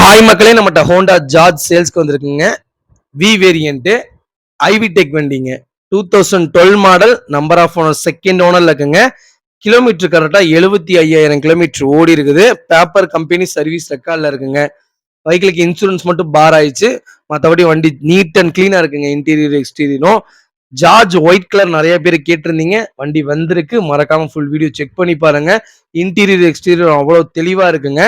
Hi மக்களே, நம்மகிட்ட Honda George சேல்ஸ்க்கு வந்திருக்குங்க. வி வேரியன்ட் ஐவி டெக் வண்டிங்க. 2012 model, number of owner second ஓனர்ல இருக்குங்க. கிலோமீட்டர் கரெக்டா 75,000 கிலோமீட்டர் ஓடி இருக்குது. பேப்பர் கம்பெனி சர்வீஸ் ரெக்கார்ட்ல இருக்குங்க. பைக்லுக்கு இன்சூரன்ஸ் மட்டும் பார் ஆயிடுச்சு. மற்றபடி வண்டி நீட் அண்ட் கிளீனா இருக்குங்க. இன்டீரியர் எக்ஸ்டீரியரும் ஜார்ஜ் ஒயிட் கலர் நிறைய பேர் கேட்டிருந்தீங்க. வண்டி வந்திருக்கு. மறக்காம ஃபுல் வீடியோ செக் பண்ணி பாருங்க. இன்டீரியர் எக்ஸ்டீரியர் அவ்வளோ தெளிவா இருக்குங்க.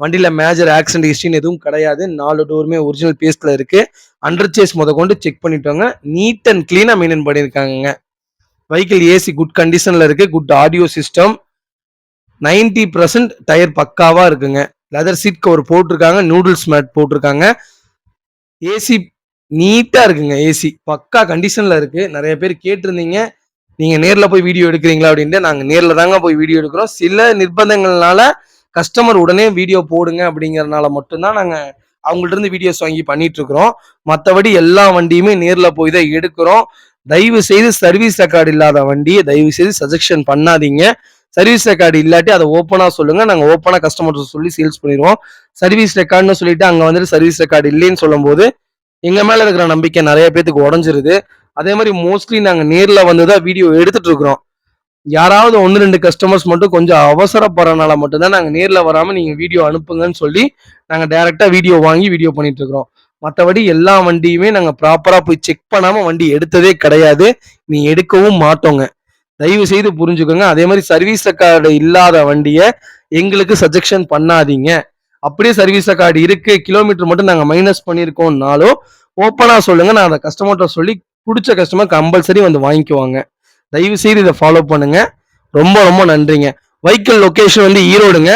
வண்டியில மேஜர் ஆக்சிடென்ட் ஹிஸ்ட்ரின்னு எதுவும் கிடையாது. 4 டோருமே ஒரிஜினல் பேஸ்ட்ல இருக்கு. அண்டர் சேஸ் முத கொண்டு செக் பண்ணிட்டோங்க. நீட் அண்ட் கிளீனா மெயின்டைன் பண்ணியிருக்காங்க. வெஹிக்கிள் ஏசி குட் கண்டிஷன்ல இருக்கு. Good audio system. 90% டயர் பக்காவா இருக்குங்க. லெதர் சீட் கவர் போட்டிருக்காங்க. நூடுல்ஸ் மேட் போட்டிருக்காங்க. ஏசி நீட்டா இருக்குங்க. ஏசி பக்கா கண்டிஷன்ல இருக்கு. நிறைய பேர் கேட்டிருந்தீங்க, நீங்க நேர்ல போய் வீடியோ எடுக்கிறீங்களா அப்படின்ட்டு. நாங்க நேர்ல தாங்க போய் வீடியோ எடுக்கிறோம். சில நிர்பந்தங்கள்னால கஸ்டமர் உடனே வீடியோ போடுங்க அப்படிங்கறதுனால மட்டும்தான் நாங்க அவங்கள்ட்ட இருந்து வீடியோஸ் வாங்கி பண்ணிட்டு இருக்கிறோம். மற்றபடி எல்லா வண்டியுமே நேர்ல போய் தான் எடுக்கிறோம். தயவு செய்து சர்வீஸ் ரெக்கார்டு இல்லாத வண்டியை தயவு செய்து சஜெக்ஷன் பண்ணாதீங்க. சர்வீஸ் ரெக்கார்டு இல்லாட்டி அதை ஓப்பனா சொல்லுங்க. நாங்க ஓப்பனா கஸ்டமர் சொல்லி சேல்ஸ் பண்ணிடுவோம். சர்வீஸ் ரெக்கார்டுன்னு சொல்லிட்டு அங்க வந்துட்டு சர்வீஸ் ரெக்கார்டு இல்லைன்னு சொல்லும் போது எங்க மேல இருக்கிற நம்பிக்கை நிறைய பேத்துக்கு உடஞ்சிருது. அதே மாதிரி மோஸ்ட்லி நாங்க நேர்ல வந்துதான் வீடியோ எடுத்துட்டு இருக்கிறோம். யாராவது 1-2 கஸ்டமர்ஸ் மட்டும் கொஞ்சம் அவசரப்படுறதுனால மட்டும்தான் நாங்க நேர்ல வராம நீங்க வீடியோ அனுப்புங்கன்னு சொல்லி நாங்க டைரக்டா வீடியோ வாங்கி வீடியோ பண்ணிட்டு இருக்கிறோம். மற்றபடி எல்லா வண்டியுமே நாங்க ப்ராப்பரா போய் செக் பண்ணாம வண்டி எடுத்ததே கிடையாது. நீ எடுக்கவும் மாட்டோங்க. தயவு செய்து புரிஞ்சுக்கோங்க. அதே மாதிரி சர்வீஸ் ரெக்கார்டு இல்லாத வண்டியை எங்களுக்கு சஜெக்ஷன் பண்ணாதீங்க. அப்படியே சர்வீஸ் ரெக்கார்டு இருக்கு, கிலோமீட்டர் மட்டும் நாங்க மைனஸ் பண்ணியிருக்கோம்னாலும் ஓப்பனா சொல்லுங்க. நான் அதை கஸ்டமர்கிட்ட சொல்லி பிடிச்ச கஸ்டமர் கம்பல்சரி வந்து வாங்கிக்குவாங்க. தயவு செய்து இதை ஃபாலோ பண்ணுங்க. ரொம்ப ரொம்ப நன்றிங்க. வெஹிக்கிள் லொகேஷன் வந்து ஈரோடுங்க.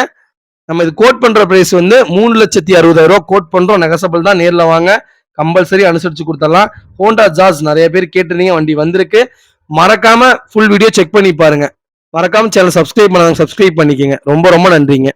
நம்ம இது கோட் பண்ற பிரைஸ் வந்து 3,60,000 கோட் பண்றோம். நெகசபிள் தான். நேர்ல வாங்க, கம்பல்சரி அனுசரிச்சு கொடுத்துடலாம். ஹோண்டா ஜார்ஜ் நிறைய பேர் கேட்டிருந்தீங்க. வண்டி வந்திருக்கு. மறக்காம ஃபுல் வீடியோ செக் பண்ணி பாருங்க. மறக்காம சேனல் சப்ஸ்கிரைப் பண்ணாங்க, சப்ஸ்கிரைப் பண்ணிக்கங்க. ரொம்ப ரொம்ப நன்றிங்க.